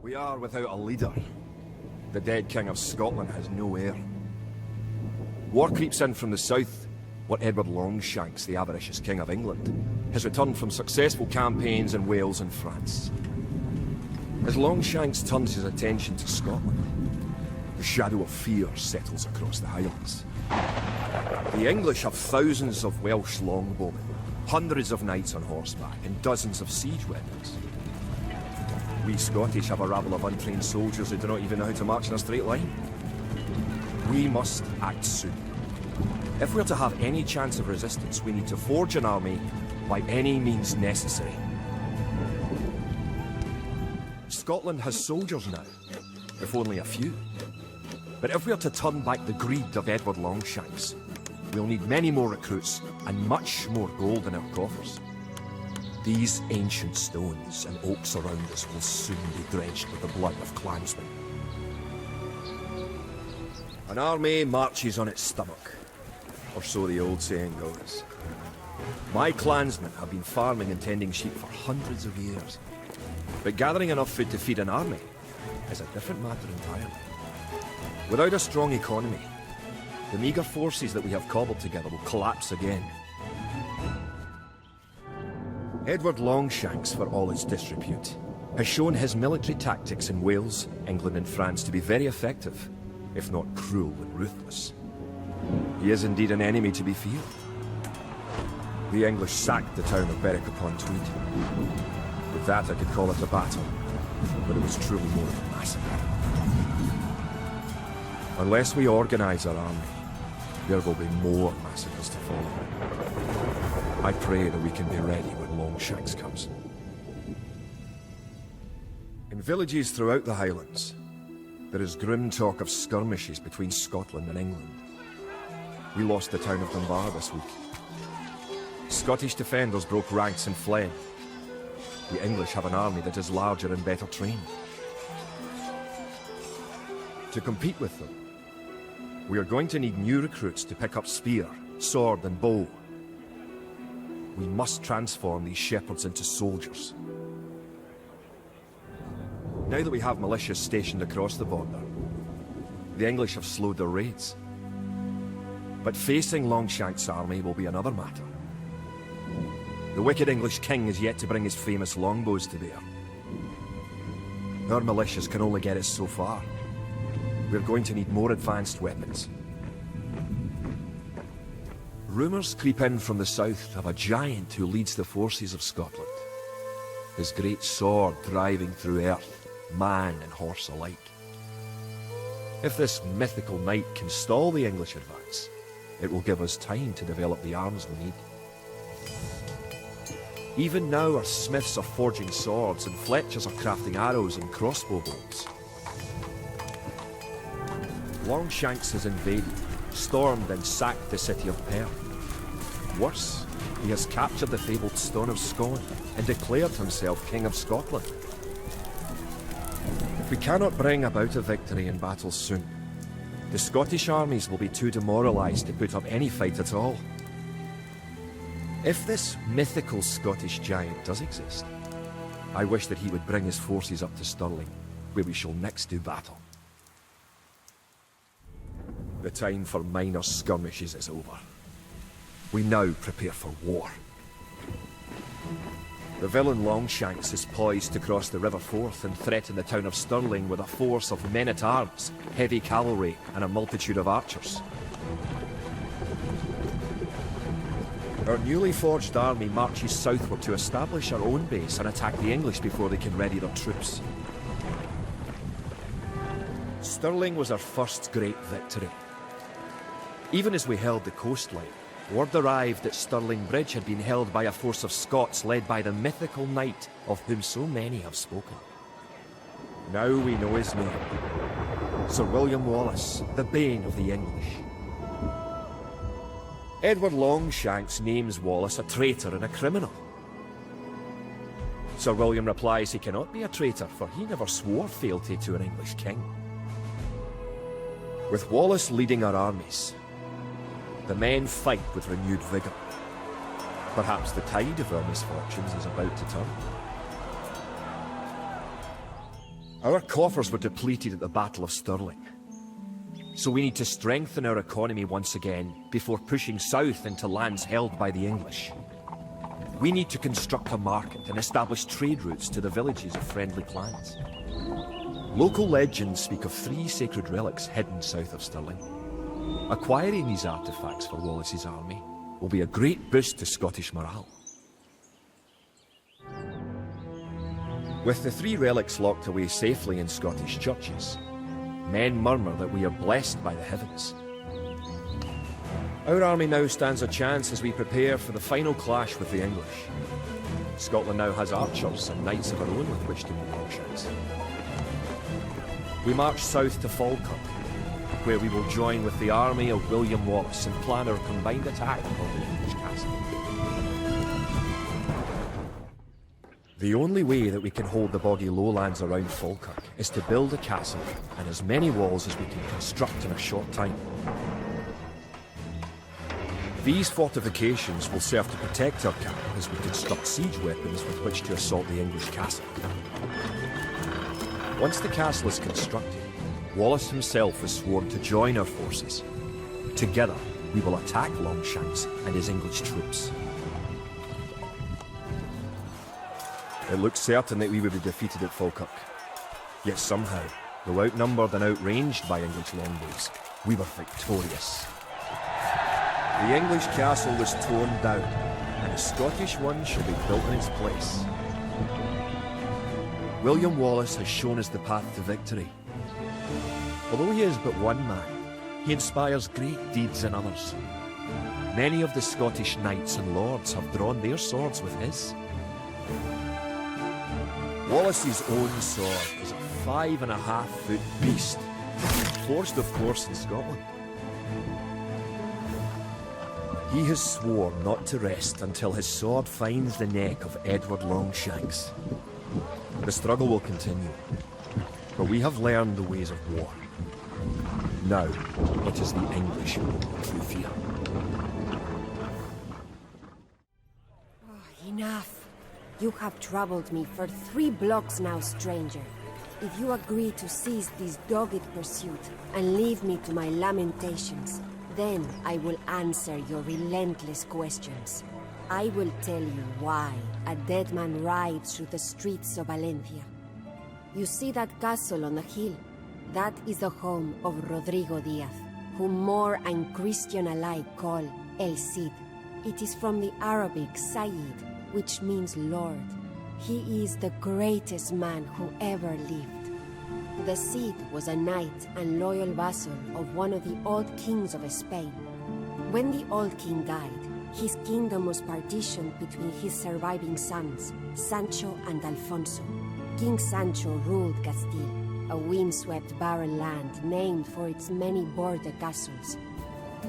We are without a leader. The dead King of Scotland has no heir. War creeps in from the south, where Edward Longshanks, the avaricious King of England, has returned from successful campaigns in Wales and France. As Longshanks turns his attention to Scotland, the shadow of fear settles across the Highlands. The English have thousands of Welsh longbowmen, hundreds of knights on horseback, and dozens of siege weapons. We Scottish have a rabble of untrained soldiers who do not even know how to march in a straight line. We must act soon. If we're to have any chance of resistance, we need to forge an army by any means necessary. Scotland has soldiers now, if only a few. But if we're to turn back the greed of Edward Longshanks, we'll need many more recruits and much more gold in our coffers. These ancient stones and oaks around us will soon be drenched with the blood of clansmen. An army marches on its stomach, or so the old saying goes. My clansmen have been farming and tending sheep for hundreds of years. But gathering enough food to feed an army is a different matter entirely. Without a strong economy, the meagre forces that we have cobbled together will collapse again. Edward Longshanks, for all his disrepute, has shown his military tactics in Wales, England and France to be very effective, if not cruel and ruthless. He is indeed an enemy to be feared. The English sacked the town of Berwick-upon-Tweed. With that I could call it a battle, but it was truly more of a massacre. Unless we organise our army, there will be more massacres to follow. I pray that we can be ready when Longshanks comes. In villages throughout the Highlands, there is grim talk of skirmishes between Scotland and England. We lost the town of Dunbar this week. Scottish defenders broke ranks and fled. The English have an army that is larger and better trained. To compete with them, we are going to need new recruits to pick up spear, sword and bow. We must transform these shepherds into soldiers. Now that we have militias stationed across the border, the English have slowed their raids. But facing Longshanks' army will be another matter. The wicked English king is yet to bring his famous longbows to bear. Our militias can only get us so far. We're going to need more advanced weapons. Rumours creep in from the south of a giant who leads the forces of Scotland. His great sword driving through earth, man and horse alike. If this mythical knight can stall the English advance, it will give us time to develop the arms we need. Even now our smiths are forging swords and fletchers are crafting arrows and crossbow bolts. Longshanks has invaded, stormed and sacked the city of Perth. Worse, he has captured the fabled Stone of Scone and declared himself King of Scotland. If we cannot bring about a victory in battle soon, the Scottish armies will be too demoralised to put up any fight at all. If this mythical Scottish giant does exist, I wish that he would bring his forces up to Stirling, where we shall next do battle. The time for minor skirmishes is over. We now prepare for war. The villain Longshanks is poised to cross the River Forth and threaten the town of Stirling with a force of men-at-arms, heavy cavalry and a multitude of archers. Our newly forged army marches southward to establish our own base and attack the English before they can ready their troops. Stirling was our first great victory. Even as we held the coastline, word arrived that Stirling Bridge had been held by a force of Scots led by the mythical knight of whom so many have spoken. Now we know his name. Sir William Wallace, the bane of the English. Edward Longshanks names Wallace a traitor and a criminal. Sir William replies he cannot be a traitor, for he never swore fealty to an English king. With Wallace leading our armies, The men fight with renewed vigour. Perhaps the tide of our misfortunes is about to turn. Our coffers were depleted at the Battle of Stirling. So we need to strengthen our economy once again before pushing south into lands held by the English. We need to construct a market and establish trade routes to the villages of friendly clans. Local legends speak of 3 sacred relics hidden south of Stirling. Acquiring these artefacts for Wallace's army will be a great boost to Scottish morale. With the 3 relics locked away safely in Scottish churches, men murmur that we are blessed by the heavens. Our army now stands a chance as we prepare for the final clash with the English. Scotland now has archers and knights of our own with which to move longshots. We march south to Falkirk, where we will join with the army of William Wallace and plan our combined attack on the English castle. The only way that we can hold the boggy lowlands around Falkirk is to build a castle and as many walls as we can construct in a short time. These fortifications will serve to protect our capital as we construct siege weapons with which to assault the English castle. Once the castle is constructed, Wallace himself has sworn to join our forces. Together, we will attack Longshanks and his English troops. It looked certain that we would be defeated at Falkirk. Yet somehow, though outnumbered and outranged by English longbows, we were victorious. The English castle was torn down, and a Scottish one shall be built in its place. William Wallace has shown us the path to victory. Although he is but one man, he inspires great deeds in others. Many of the Scottish knights and lords have drawn their swords with his. Wallace's own sword is a 5.5-foot beast, forged of course in Scotland. He has sworn not to rest until his sword finds the neck of Edward Longshanks. The struggle will continue, but we have learned the ways of war. Now, it is the English who will go through fear. Oh, enough. You have troubled me for 3 blocks now, stranger. If you agree to cease this dogged pursuit and leave me to my lamentations, then I will answer your relentless questions. I will tell you why a dead man rides through the streets of Valencia. You see that castle on the hill? That is the home of Rodrigo Díaz, whom Moor and Christian alike call El Cid. It is from the Arabic Sayyid, which means Lord. He is the greatest man who ever lived. The Cid was a knight and loyal vassal of one of the old kings of Spain. When the old king died, his kingdom was partitioned between his surviving sons, Sancho and Alfonso. King Sancho ruled Castile, a windswept barren land named for its many border castles.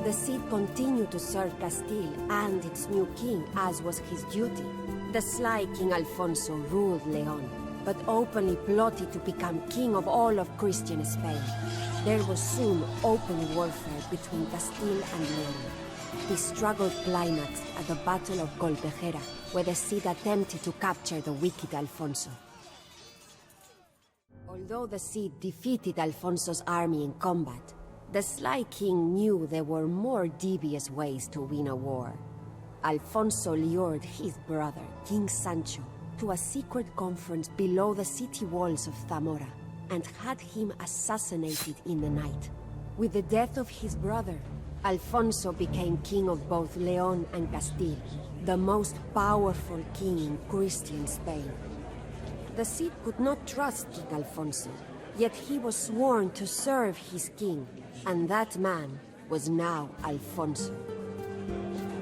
The Cid continued to serve Castile and its new king, as was his duty. The sly King Alfonso ruled León, but openly plotted to become king of all of Christian Spain. There was soon open warfare between Castile and León. The struggle climaxed at the Battle of Coltejera, where the Cid attempted to capture the wicked Alfonso. Although the Cid defeated Alfonso's army in combat, the sly king knew there were more devious ways to win a war. Alfonso lured his brother, King Sancho, to a secret conference below the city walls of Zamora, and had him assassinated in the night. With the death of his brother, Alfonso became king of both León and Castile, the most powerful king in Christian Spain. The Cid could not trust King Alfonso, yet he was sworn to serve his king, and that man was now Alfonso.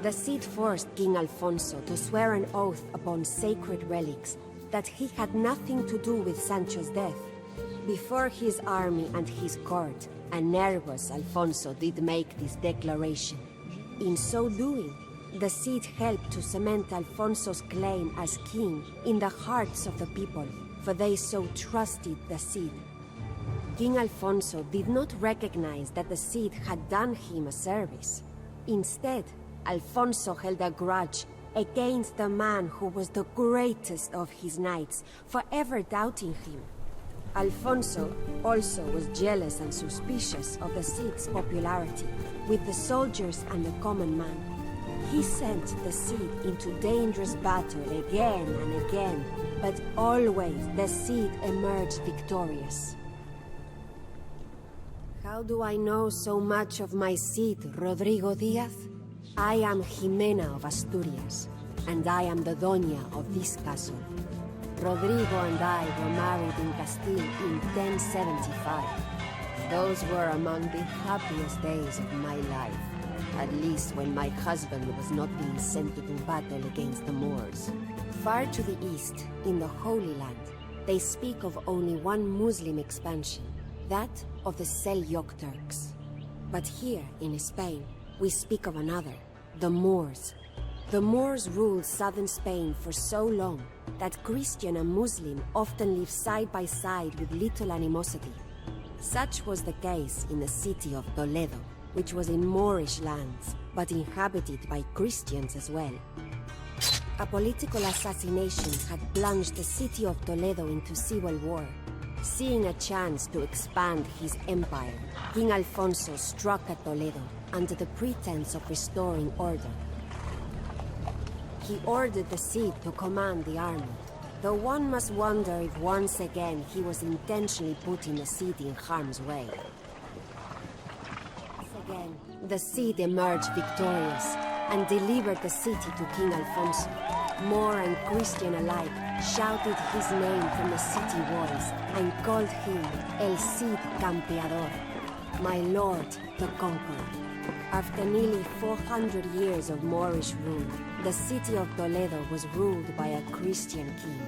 The Cid forced King Alfonso to swear an oath upon sacred relics that he had nothing to do with Sancho's death. Before his army and his court, a nervous Alfonso did make this declaration. In so doing, the Cid helped to cement Alfonso's claim as king in the hearts of the people, for they so trusted the Cid. King Alfonso did not recognize that the Cid had done him a service. Instead, Alfonso held a grudge against the man who was the greatest of his knights, forever doubting him. Alfonso also was jealous and suspicious of the Cid's popularity with the soldiers and the common man. He sent the Cid into dangerous battle again and again, but always the Cid emerged victorious. How do I know so much of my Cid, Rodrigo Díaz? I am Jimena of Asturias, and I am the Doña of this castle. Rodrigo and I were married in Castile in 1075. Those were among the happiest days of my life. At least when my husband was not being sent to do battle against the Moors. Far to the east, in the Holy Land, they speak of only one Muslim expansion, that of the Seljuk Turks. But here, in Spain, we speak of another, the Moors. The Moors ruled southern Spain for so long that Christian and Muslim often lived side by side with little animosity. Such was the case in the city of Toledo, which was in Moorish lands, but inhabited by Christians as well. A political assassination had plunged the city of Toledo into civil war. Seeing a chance to expand his empire, King Alfonso struck at Toledo under the pretense of restoring order. He ordered the Cid to command the army, though one must wonder if once again he was intentionally putting the Cid in harm's way. Again, the Cid emerged victorious and delivered the city to King Alfonso. Moor and Christian alike shouted his name from the city walls and called him El Cid Campeador, my lord the conqueror. After nearly 400 years of Moorish rule, the city of Toledo was ruled by a Christian king.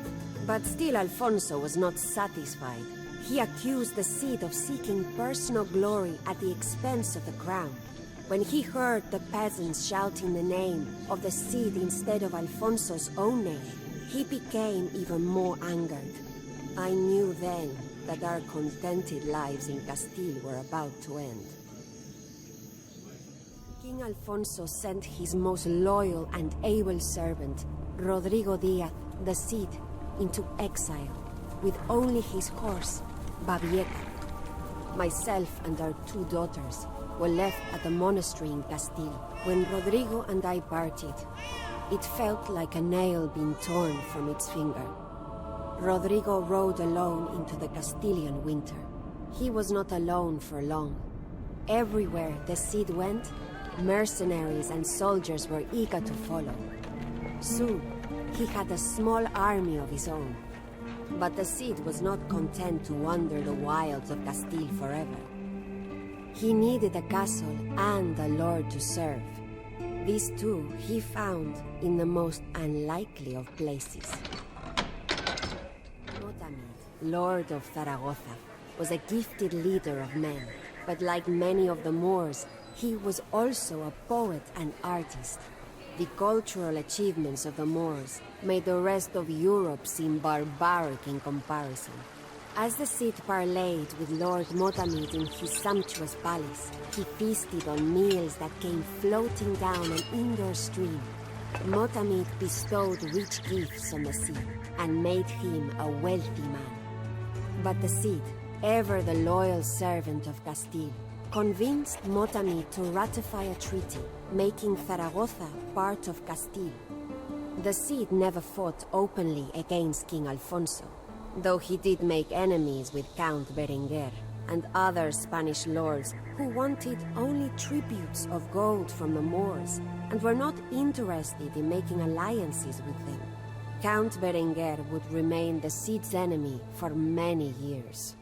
But still Alfonso was not satisfied. He accused the Cid of seeking personal glory at the expense of the crown. When he heard the peasants shouting the name of the Cid instead of Alfonso's own name, he became even more angered. I knew then that our contented lives in Castile were about to end. King Alfonso sent his most loyal and able servant, Rodrigo Díaz, the Cid, into exile, with only his horse, Babieca. Myself and our 2 daughters were left at the monastery in Castile when Rodrigo and I parted. It felt like a nail being torn from its finger. Rodrigo rode alone into the Castilian winter. He was not alone for long. Everywhere the Cid went, mercenaries and soldiers were eager to follow. Soon, he had a small army of his own. But the Cid was not content to wander the wilds of Castile forever. He needed a castle and a lord to serve. These two he found in the most unlikely of places. Motamid, Lord of Zaragoza, was a gifted leader of men, but like many of the Moors, he was also a poet and artist. The cultural achievements of the Moors made the rest of Europe seem barbaric in comparison. As the Cid parleyed with Lord Motamid in his sumptuous palace, he feasted on meals that came floating down an indoor stream. Motamid bestowed rich gifts on the Cid and made him a wealthy man. But the Cid, ever the loyal servant of Castile, convinced Motamid to ratify a treaty, making Zaragoza part of Castile. The Cid never fought openly against King Alfonso, though he did make enemies with Count Berenguer and other Spanish lords who wanted only tributes of gold from the Moors and were not interested in making alliances with them. Count Berenguer would remain the Cid's enemy for many years.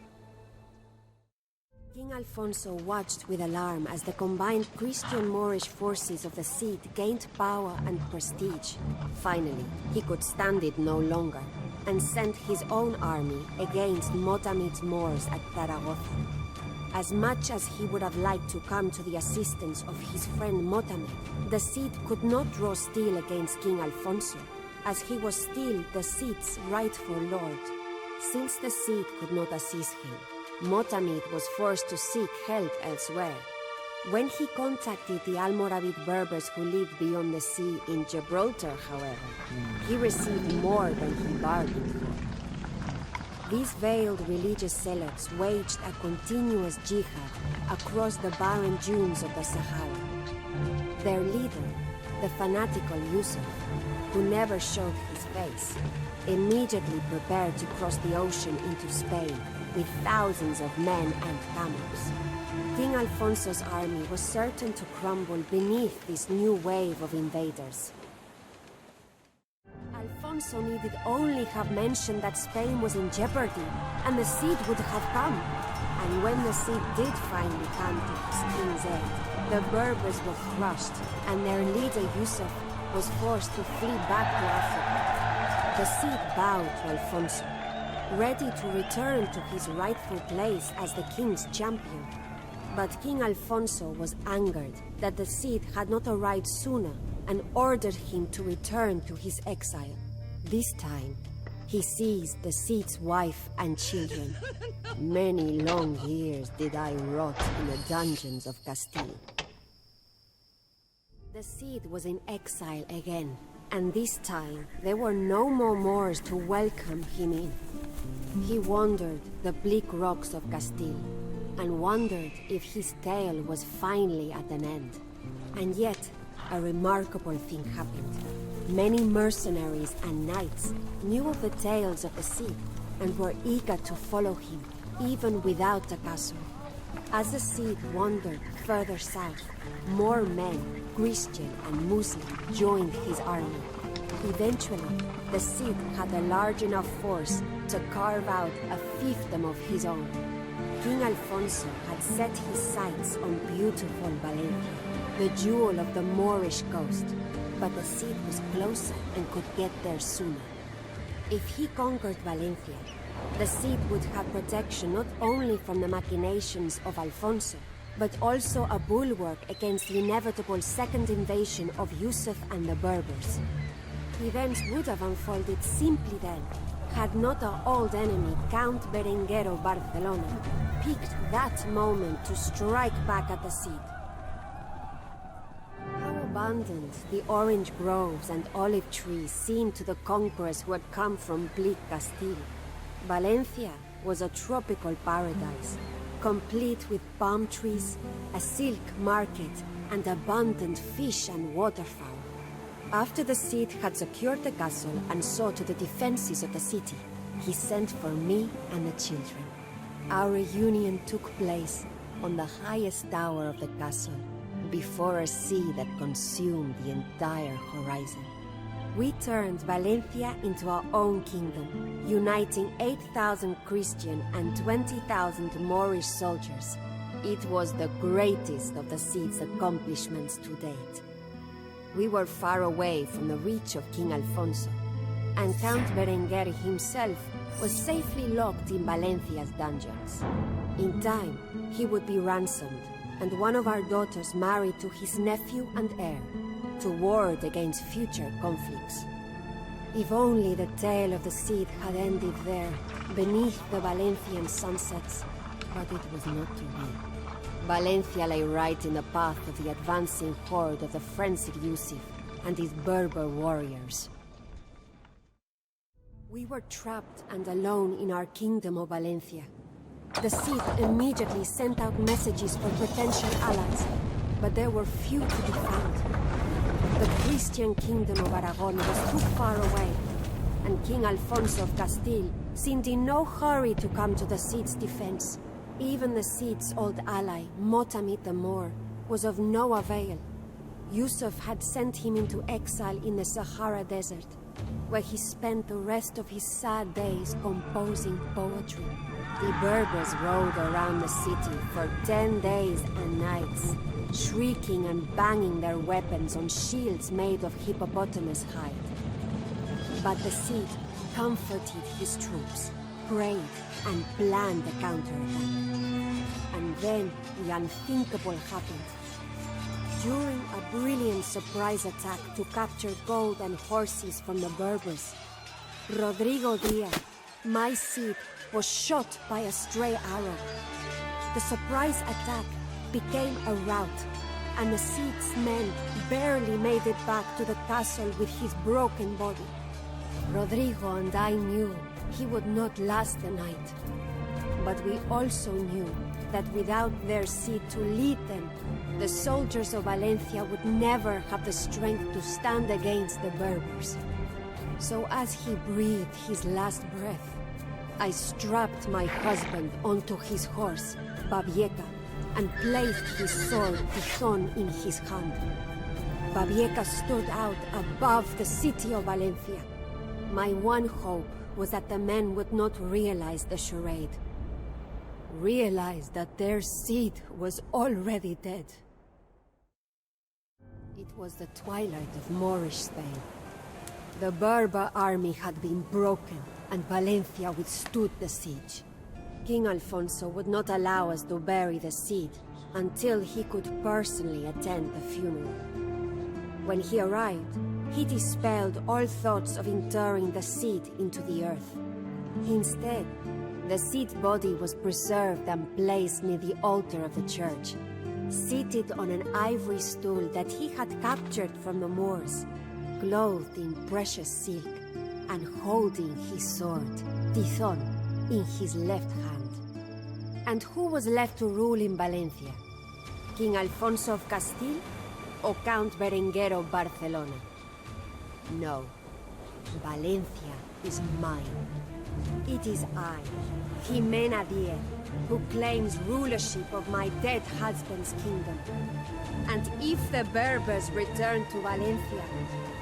King Alfonso watched with alarm as the combined Christian-Moorish forces of the Cid gained power and prestige. Finally, he could stand it no longer and sent his own army against Motamid's Moors at Zaragoza. As much as he would have liked to come to the assistance of his friend Motamid, the Cid could not draw steel against King Alfonso, as he was still the Cid's rightful lord. Since the Cid could not assist him, Motamid was forced to seek help elsewhere. When he contacted the Almoravid Berbers who lived beyond the sea in Gibraltar, however, he received more than he bargained for. These veiled religious zealots waged a continuous jihad across the barren dunes of the Sahara. Their leader, the fanatical Yusuf, who never showed his face, immediately prepared to cross the ocean into Spain with thousands of men and camels. King Alfonso's army was certain to crumble beneath this new wave of invaders. Alfonso needed only have mentioned that Spain was in jeopardy, and the Cid would have come. And when the Cid did finally come to his king's aid, the Berbers were crushed, and their leader Yusuf was forced to flee back to Africa. The Cid bowed to Alfonso, ready to return to his rightful place as the king's champion. But King Alfonso was angered that the Cid had not arrived sooner and ordered him to return to his exile. This time, he seized the Cid's wife and children. Many long years did I rot in the dungeons of Castile. The Cid was in exile again, and this time there were no more Moors to welcome him in. He wandered the bleak rocks of Castile, and wondered if his tale was finally at an end. And yet, a remarkable thing happened. Many mercenaries and knights knew of the tales of the Cid, and were eager to follow him, even without a castle. As the Cid wandered further south, more men, Christian and Muslim, joined his army. Eventually, the Cid had a large enough force to carve out a fiefdom of his own. King Alfonso had set his sights on beautiful Valencia, the jewel of the Moorish coast, but the Cid was closer and could get there sooner. If he conquered Valencia, the Cid would have protection not only from the machinations of Alfonso, but also a bulwark against the inevitable second invasion of Yusuf and the Berbers. Events would have unfolded simply then, had not our old enemy, Count Berenguer of Barcelona, picked that moment to strike back at the Cid. How abundant the orange groves and olive trees seemed to the conquerors who had come from bleak Castile. Valencia was a tropical paradise, complete with palm trees, a silk market, and abundant fish and waterfowl. After the Cid had secured the castle and saw to the defenses of the city, he sent for me and the children. Our reunion took place on the highest tower of the castle, before a sea that consumed the entire horizon. We turned Valencia into our own kingdom, uniting 8,000 Christian and 20,000 Moorish soldiers. It was the greatest of the Cid's accomplishments to date. We were far away from the reach of King Alfonso, and Count Berenguer himself was safely locked in Valencia's dungeons. In time, he would be ransomed, and one of our daughters married to his nephew and heir, to ward against future conflicts. If only the tale of the Cid had ended there, beneath the Valencian sunsets, but it was not to be. Valencia lay right in the path of the advancing horde of the frenzied Yusuf and his Berber warriors. We were trapped and alone in our kingdom of Valencia. The Cid immediately sent out messages for potential allies, but there were few to be found. The Christian kingdom of Aragon was too far away, and King Alfonso of Castile seemed in no hurry to come to the Cid's defense. Even the Cid's old ally, Motamid the Moor, was of no avail. Yusuf had sent him into exile in the Sahara Desert, where he spent the rest of his sad days composing poetry. The Berbers rode around the city for 10 days and nights, shrieking and banging their weapons on shields made of hippopotamus hide. But the Cid comforted his troops, prayed, and planned a counterattack. And then the unthinkable happened. During a brilliant surprise attack to capture gold and horses from the Berbers, Rodrigo Diaz, my Cid, was shot by a stray arrow. The surprise attack became a rout, and the Cid's men barely made it back to the castle with his broken body. Rodrigo and I knew he would not last the night. But we also knew that without their Cid to lead them, the soldiers of Valencia would never have the strength to stand against the Berbers. So as he breathed his last breath, I strapped my husband onto his horse, Babieca, and placed his sword, Tizon, in his hand. Babieca stood out above the city of Valencia. My one hope was that the men would not realize the charade. Realize that their Cid was already dead. It was the twilight of Moorish Spain. The Berber army had been broken, and Valencia withstood the siege. King Alfonso would not allow us to bury the Cid until he could personally attend the funeral. When he arrived, he dispelled all thoughts of interring the Cid into the earth. Instead, the Cid's body was preserved and placed near the altar of the church, seated on an ivory stool that he had captured from the Moors, clothed in precious silk, and holding his sword, Tizon, in his left hand. And who was left to rule in Valencia? King Alfonso of Castile or Count Berenguer of Barcelona? No. Valencia is mine. It is I, Jimena Diez, who claims rulership of my dead husband's kingdom. And if the Berbers return to Valencia,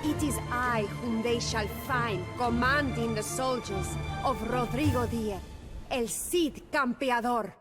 it is I whom they shall find commanding the soldiers of Rodrigo Diez, el Cid Campeador.